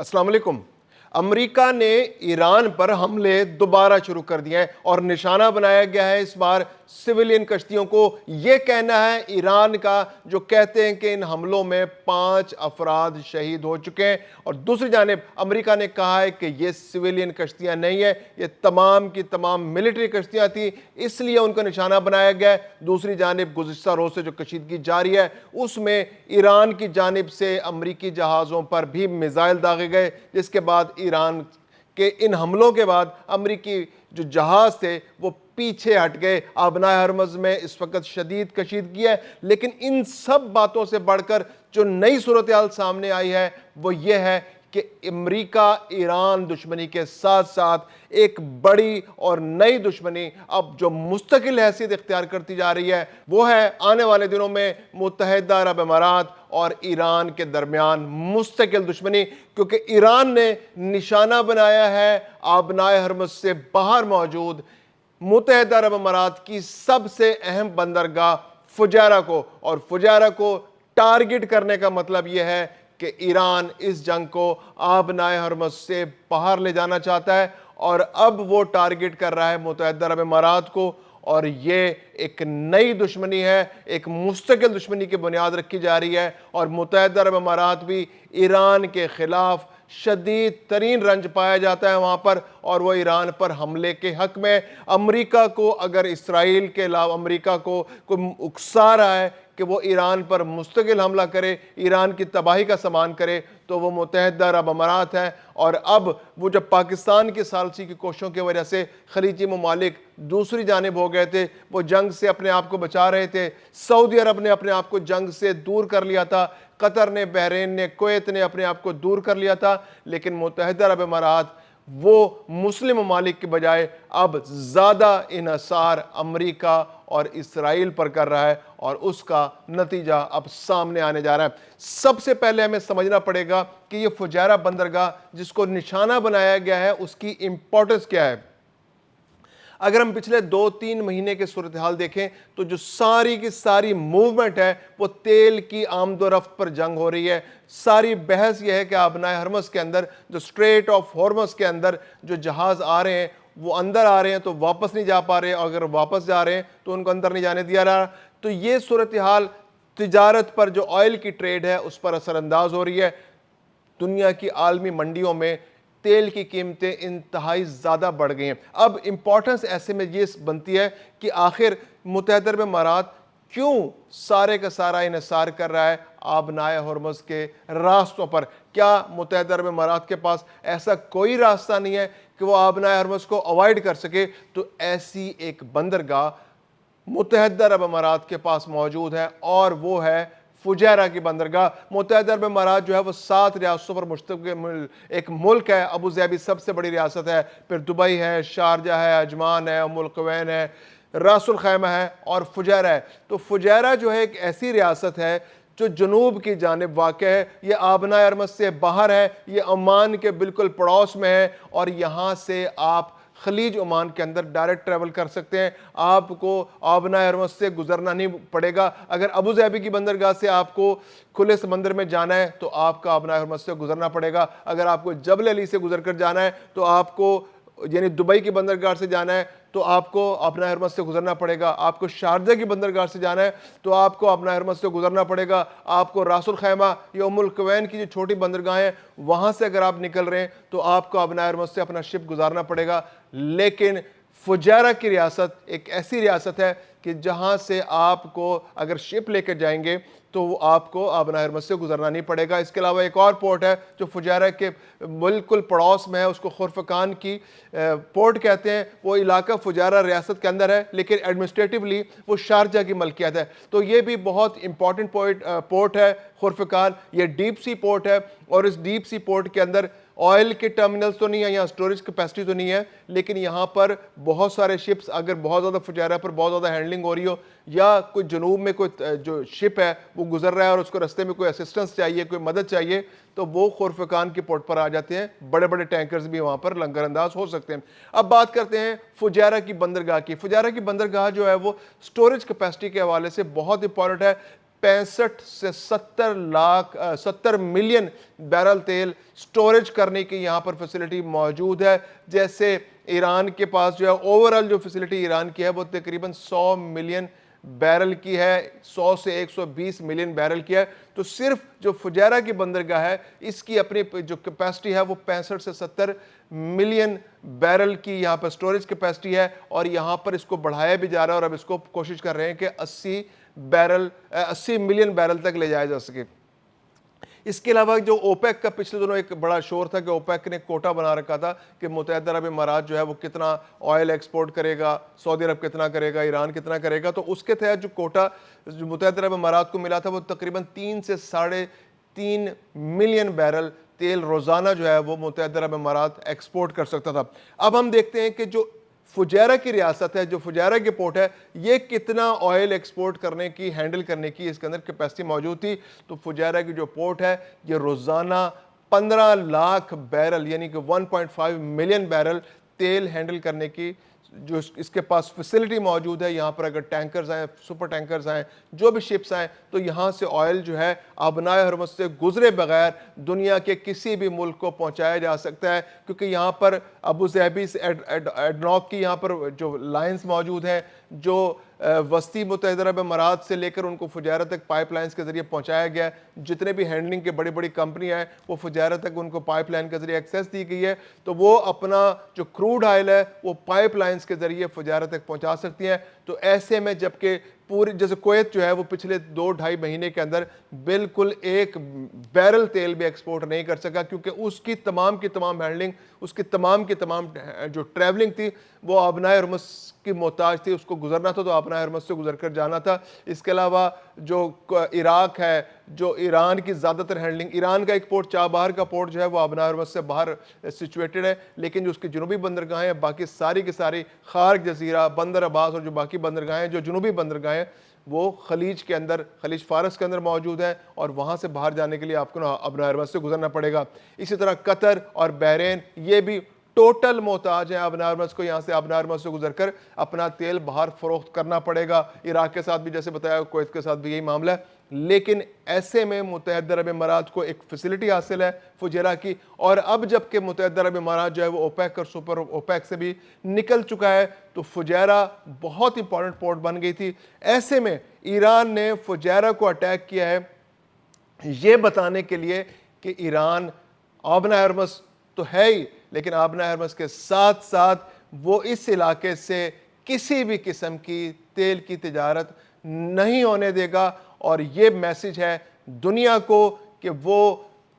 अस्सलाम वालेकुम। अमेरिका ने ईरान पर हमले दोबारा शुरू कर दिए हैं और निशाना बनाया गया है इस बार सिविलियन कश्तियों को। यह कहना है ईरान का जो कहते हैं कि इन हमलों में 5 अफराद शहीद हो चुके हैं, और दूसरी जानिब अमेरिका ने कहा है कि ये सिविलियन कश्तियां नहीं है, ये तमाम की तमाम मिलिट्री कश्तियां थी, इसलिए उनका निशाना बनाया गया है। दूसरी जानिब गुज़िश्ता रोज़ से जो कशीदगी जारी है उसमें ईरान की जानिब से अमरीकी जहाज़ों पर भी मिसाइल दागे गए, जिसके बाद ईरान के इन हमलों के बाद अमरीकी जो जहाज थे वो पीछे हट गए। आबनाए हरमज़ में इस वक्त शदीद कशीदगी है, लेकिन इन सब बातों से बढ़कर जो नई सूरत हाल सामने आई है वो ये है कि अमरीका ईरान दुश्मनी के साथ साथ एक बड़ी और नई दुश्मनी अब जो मुस्तकिल हैसियत इख्तियार करती जा रही है वो है आने वाले दिनों में मुत्तहिदा अरब अमारात और ईरान के दरमियान मुस्तकिल दुश्मनी, क्योंकि ईरान ने निशाना बनाया है आबनाए हरमज़ से बाहर मौजूद मुत्तहिदा अरब अमारात की सबसे अहम बंदरगाह फुजैरा को, और फुजैरा को टारगेट करने का मतलब यह है कि ईरान इस जंग को आबनाए हरमज़ से बाहर ले जाना चाहता है, और अब वो टारगेट कर रहा है मुत्तहिदा अरब अमारात को, और ये एक नई दुश्मनी है, एक मुस्तकिल दुश्मनी की बुनियाद रखी जा रही है। और मुत्तहिदा अरब अमारात भी ईरान के खिलाफ शदीद तरीन रंज पाया जाता है वहाँ पर, और वो ईरान पर हमले के हक में। अमरीका को अगर इसराइल के अलावा अमरीका को कोई उकसा रहा है कि वो ईरान पर मुस्तकिल हमला करे, ईरान की तबाही का सामान करे, तो वो मुत्तहिदा अरब अमारात है। और अब वो जब पाकिस्तान की सालसी की कोशिशों की वजह से खलीजी ममालिक दूसरी जानिब हो गए थे, वो जंग से अपने आप को बचा रहे थे, सऊदी अरब ने अपने आप को जंग से दूर कर लिया था, कतर ने, बहरीन ने, कुवैत ने अपने आप को दूर कर लिया था, लेकिन मुत्तहिदा अरब अमारात वो मुस्लिम ममालिक के बजाय अब ज़्यादा इन्हिसार अमरीका और इसराइल पर कर रहा है, और उसका नतीजा अब सामने आने जा रहा है। सबसे पहले हमें समझना पड़ेगा कि ये फुजैरा बंदरगाह जिसको निशाना बनाया गया है उसकी इंपॉर्टेंस क्या है। अगर हम पिछले 2-3 महीने के सूरत हाल देखें तो जो सारी की सारी मूवमेंट है वो तेल की आमदोरफ्त पर जंग हो रही है। सारी बहस यह है कि आबनाए हरमज़ के अंदर जो स्ट्रेट ऑफ हॉर्मज़ के अंदर जो जहाज़ आ रहे हैं वो अंदर आ रहे हैं तो वापस नहीं जा पा रहे, और अगर वापस जा रहे हैं तो उनको अंदर नहीं जाने दिया रहा। तो ये सूरत हाल तिजारत पर, जो ऑयल की ट्रेड है उस पर असरअंदाज हो रही है। दुनिया की आलमी मंडियों में तेल की कीमतें इंतहाई ज़्यादा बढ़ गई हैं। अब इंपॉर्टेंस ऐसे में ये बनती है कि आखिर मुत्तहिदा अरब अमारात क्यों सारे का सारा इन्हिसार कर रहा है आबनाए हरमज़ के रास्तों पर। क्या मुत्तहिदा अरब अमारात के पास ऐसा कोई रास्ता नहीं है कि वो आबनाए हरमज़ को अवॉइड कर सके? तो ऐसी एक बंदरगाह मुत्तहिदा अरब अमारात के पास मौजूद है, और वो है फुजैरा की बंदरगाह। मुत्तहिदा अरब अमारात जो है वो 7 रियासतों पर मुश्तमिल एक मुल्क है। अबू ज़ैबी सबसे बड़ी रियासत है, फिर दुबई है, शारजा है, अजमान है, उम्मुल कुवैन है, रासुल खैमा है और फुजैरा है। तो फुजैरा जो है एक ऐसी रियासत है जो जनूब की जानिब वाक़ है, ये आबनाए हरमज़ से बाहर है, ये ओमान के बिल्कुल पड़ोस में है, और यहाँ से आप खलीज ओमान के अंदर डायरेक्ट ट्रैवल कर सकते हैं। आपको आबनाए हरमज़ से गुजरना नहीं पड़ेगा। अगर अबू ज़ैबी की बंदरगाह से आपको खुले समंदर में जाना है तो आपको आबनाए हरमज़ से गुजरना पड़ेगा। अगर आपको जबल अली से गुजर कर जाना है तो आपको, यानी दुबई की बंदरगाह से जाना है तो आपको आबनाए हरमज़ से गुजरना पड़ेगा। आपको शारजा की बंदरगाह से जाना है तो आपको आबनाए हरमज़ से गुजरना पड़ेगा। आपको रासुल खैमा या उम्मुल कुवैन की जो छोटी बंदरगाह हैं वहाँ से अगर आप निकल रहे हैं तो आपको आबनाए हरमज़ से अपना शिप गुजारना पड़ेगा। लेकिन फुजैरा की रियासत एक ऐसी रियासत है कि जहाँ से आपको अगर शिप लेकर जाएंगे तो वो आपको आबनाए हरमज़ से गुजरना नहीं पड़ेगा। इसके अलावा एक और पोर्ट है जो फुजैरा के बिल्कुल पड़ोस में है, उसको खुरफकान की पोर्ट कहते हैं। वो इलाका फुजैरा रियासत के अंदर है, लेकिन एडमिनिस्ट्रेटिवली वो शारजा की मलकियत है। तो ये भी बहुत इंपॉर्टेंट पोर्ट है खुरफकान। ये डीप सी पोर्ट है, और इस डीप सी पोर्ट के अंदर ऑयल के टर्मिनल्स तो नहीं है, यहाँ स्टोरेज कैपेसिटी तो नहीं है, लेकिन यहाँ पर बहुत सारे शिप्स, अगर बहुत ज़्यादा फुजैरा पर बहुत ज़्यादा हैंडलिंग हो रही हो, या कोई जनूब में कोई जो शिप है वो गुजर रहा है और उसको रास्ते में कोई असिस्टेंस चाहिए, कोई मदद चाहिए, तो वो खुरफकान के पोर्ट पर आ जाते हैं। बड़े बड़े टैंकर्स भी वहाँ पर लंगर अंदाज हो सकते हैं। अब बात करते हैं फुजैरा की बंदरगाह की। फुजैरा की बंदरगाह जो है वो स्टोरेज कैपेसिटी के हवाले से बहुत इंपॉर्टेंट है। 65 से 70 मिलियन बैरल तेल स्टोरेज करने की यहाँ पर फैसिलिटी मौजूद है। जैसे ईरान के पास जो है ओवरऑल जो फैसिलिटी ईरान की है वो तकरीबन 100 मिलियन बैरल की है, 100 से 120 मिलियन बैरल की है। तो सिर्फ जो फुजैरा की बंदरगाह है इसकी अपनी जो कैपेसिटी है वो 65 से 70 मिलियन बैरल की यहाँ पर स्टोरेज कैपेसिटी है, और यहाँ पर इसको बढ़ाया भी जा रहा है और अब इसको कोशिश कर रहे हैं कि 80 मिलियन बैरल तक ले जाया जा सके। इसके अलावा जो ओपेक का पिछले दिनों एक बड़ा शोर था कि ओपेक ने कोटा बना रखा था कि मुत्तहिदा अरब इमारात जो है वो कितना ऑयल एक्सपोर्ट करेगा, सऊदी अरब कितना करेगा, ईरान कितना करेगा। तो उसके तहत जो कोटा जो मुत्तहिदा अरब इमारात को मिला था वो तकरीबन 3 से 3.5 मिलियन बैरल तेल रोज़ाना जो है वो मुत्तहिदा अरब इमारात एक्सपोर्ट कर सकता था। अब हम देखते हैं कि जो फुजैरा की रियासत है, जो फुजैरा की पोर्ट है, ये कितना ऑयल एक्सपोर्ट करने की, हैंडल करने की इसके अंदर कैपेसिटी मौजूद थी। तो फुजैरा की जो पोर्ट है ये रोज़ाना 15 लाख बैरल यानी कि 1.5 मिलियन बैरल तेल हैंडल करने की जो इसके पास फैसिलिटी मौजूद है। यहाँ पर अगर टैंकर्स आए, सुपर टैंकर्स आए, जो भी शिप्स आए, तो यहाँ से ऑयल जो है आबनाए हरमज़ से गुजरे बगैर दुनिया के किसी भी मुल्क को पहुँचाया जा सकता है, क्योंकि यहाँ पर अबू ज़हबी से एडनॉक की यहाँ पर जो लाइन्स मौजूद हैं, जो वस्ती मुत्तहिदा अरब इमारात से लेकर उनको फुजैरा तक पाइपलाइंस के ज़रिए पहुँचाया गया। जितने भी हैंडलिंग के बड़ी बड़ी कंपनियाँ हैं वो फुजैरा तक उनको पाइपलाइन के ज़रिए एक्सेस दी गई है। तो वो अपना जो क्रूड ऑयल है वो पाइपलाइंस के ज़रिए फुजैरा तक पहुँचा सकती हैं। तो ऐसे में जबकि पूरी जैसे कुवैत जो है वो पिछले 2-2.5 महीने के अंदर बिल्कुल एक बैरल तेल भी एक्सपोर्ट नहीं कर सका, क्योंकि उसकी तमाम की तमाम हैंडलिंग, उसकी तमाम की तमाम जो ट्रैवलिंग थी वो आबनाए हरमज़ की मोहताज थी। उसको गुजरना था तो आबनाए हरमज़ से गुजर कर जाना था। इसके अलावा जो इराक है, जो ईरान की ज़्यादातर हैंडलिंग, ईरान का एक पोर्ट चाबहार का पोर्ट जो है वो आबनाए हरमज़ से बाहर सिचुएटेड है, लेकिन जो उसकी जनूबी बंदरगाहें हैं बाकी सारी की सारी खार्क जजीरा, बंदर अब्बास और जो बाकी बंदरगाहें जो जनूबी बंदरगाहें वो खलीज के अंदर, खलीज फारस के अंदर मौजूद है, और वहाँ से बाहर जाने के लिए आपको आबनाए हरमज़ से गुजरना पड़ेगा। इसी तरह कतर और बहरीन ये भी टोटल मोहताज है आबनाए हरमज़ को, यहाँ से आबनाए हरमज़ से गुजरकर अपना तेल बाहर फरोख्त करना पड़ेगा। इराक के साथ भी जैसे बताया, कुवैत के साथ भी यही मामला है। लेकिन ऐसे में मुत्तहिदा अरब इमारात को एक फैसिलिटी हासिल है फुजैरा की, और अब जबकि मुत्तहिदा अरब इमारात जो है वो ओपेक और सुपर ओपेक से भी निकल चुका है, तो फुजैरा बहुत इंपॉर्टेंट पोर्ट बन गई थी। ऐसे में ईरान ने फुजैरा को अटैक किया है ये बताने के लिए कि ईरान आबनाए हरमज़ तो है ही, लेकिन आबनाए हरमज़ के साथ साथ वो इस इलाके से किसी भी किस्म की तेल की तिजारत नहीं होने देगा। और ये मैसेज है दुनिया को कि वो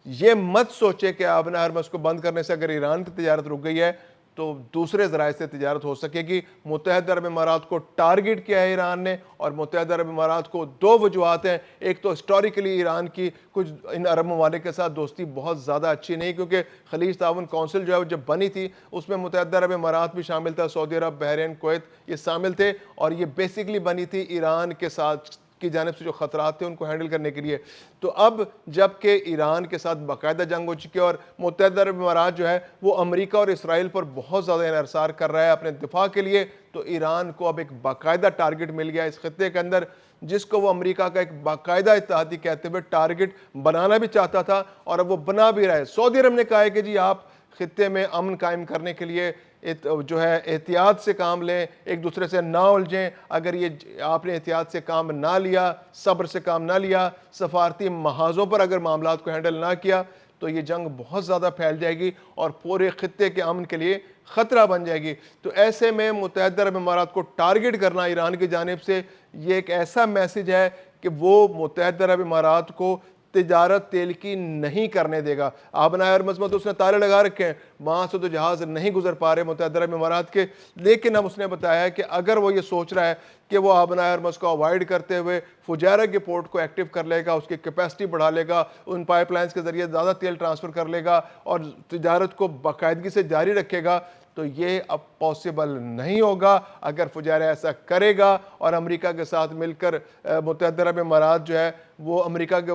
ये मत सोचे कि आबनाए हरमज़ को बंद करने से अगर ईरान की तिजारत रुक गई है तो दूसरे ज़राए से तिजारत हो सकेगी। मुत्तहिदा अरब इमारात को टारगेट किया है ईरान ने, और मुत्तहिदा अरब इमारात को 2 वजूहात हैं। एक तो हिस्टोरिकली ईरान की कुछ इन अरब ममालिक के साथ दोस्ती बहुत ज़्यादा अच्छी नहीं, क्योंकि खलीज ताउन काउंसिल जो है जब बनी थी उसमें मुत्तहिदा अरब इमारात भी शामिल था, सऊदी अरब, बहरीन, कुवैत ये शामिल थे, और ये बेसिकली बनी थी ईरान के साथ की जानिब से जो ख़तरात थे उनको हैंडल करने के लिए। तो अब जबकि ईरान के साथ बाकायदा जंग हो चुकी है और मुत्तहिदा अरब इमारात जो है वो अमेरिका और इसराइल पर बहुत ज़्यादा इन्हिसार कर रहा है अपने दिफा के लिए, तो ईरान को अब एक बाकायदा टारगेट मिल गया इस खत्ते के अंदर, जिसको वो अमेरिका का एक बाकायदा इत्तेहादी कहते हुए टारगेट बनाना भी चाहता था, और अब वो बना भी रहा है। सऊदी अरब ने कहा है कि जी आप खत्ते में अमन कायम करने के लिए जो है एहतियात से काम लें, एक दूसरे से ना उलझें। अगर ये आपने एहतियात से काम ना लिया, सब्र से काम ना लिया, सफारती महाजों पर अगर मामलात को हैंडल ना किया, तो ये जंग बहुत ज़्यादा फैल जाएगी और पूरे खत्ते के अमन के लिए ख़तरा बन जाएगी। तो ऐसे में मुत्तहिदा अरब इमारात को टारगेट करना ईरान की जानिब से ये एक ऐसा मैसेज है कि वो मुत्तहिदा अरब इमारात को तिजारत तेल की नहीं करने देगा। आबनाए हरमज़ में तो उसने ताले लगा रखे हैं, वहाँ से तो जहाज़ नहीं गुजर पा रहे मुत्तहिदा अरब इमारात के, लेकिन अब उसने बताया है कि अगर वो ये सोच रहा है कि वो आबनाए हरमज़ को अवॉइड करते हुए फुजैरा के पोर्ट को एक्टिव कर लेगा, उसकी कैपेसिटी बढ़ा लेगा, उन पाइपलाइंस के ज़रिए ज़्यादा तेल ट्रांसफ़र कर लेगा और तिजारत को बाकायदगी से जारी रखेगा, तो ये अब पॉसिबल नहीं होगा। अगर फुजैरा ऐसा करेगा और अमेरिका के साथ मिलकर मुत्तहिदा अरब इमारात जो है वो अमेरिका के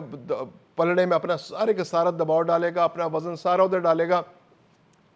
पलड़े में अपना सारे का सारा दबाव डालेगा, अपना वज़न सारा उधर डालेगा,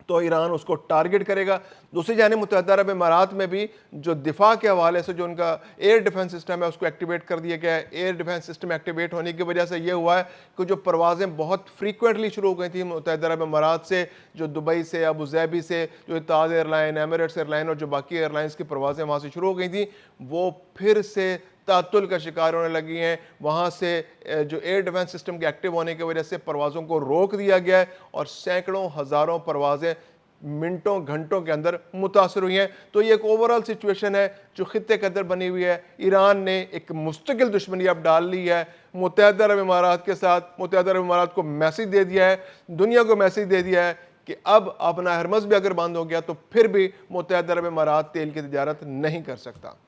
تو ایران اس کو ٹارگٹ کرے گا۔ دوسری جانب متحدہ عرب امارات میں بھی جو دفاع کے حوالے سے جو ان کا ایئر ڈیفنس سسٹم ہے اس کو ایکٹیویٹ کر دیا گیا ہے۔ ایئر ڈیفنس سسٹم ایکٹیویٹ ہونے کی وجہ سے یہ ہوا ہے کہ جو پروازیں بہت فریکوینٹلی شروع ہو گئی تھیں متحدہ عرب امارات سے، جو دبئی سے، ابو ظہبی سے، جو Etihad airline, Emirates airline اور جو باقی ایئر لائنس کی پروازیں وہاں سے شروع ہو گئی تھیں، وہ پھر سے تعطل کا شکار ہونے لگی ہیں۔ وہاں سے جو ایئر ڈیفنس سسٹم کے ایکٹیو ہونے کی وجہ سے پروازوں کو روک دیا گیا ہے اور سینکڑوں ہزاروں پروازیں منٹوں گھنٹوں کے اندر متاثر ہوئی ہیں۔ تو یہ ایک اوورال سچویشن ہے جو خطے کے اندر بنی ہوئی ہے۔ ایران نے ایک مستقل دشمنی اب ڈال لی ہے متحدہ عرب امارات کے ساتھ۔ متحدہ عرب امارات کو میسج دے دیا ہے، دنیا کو میسج دے دیا ہے کہ اب اپنا ہرمز بھی اگر بند ہو گیا تو پھر بھی متحدہ عرب امارات تیل کی تجارت نہیں کر سکتا۔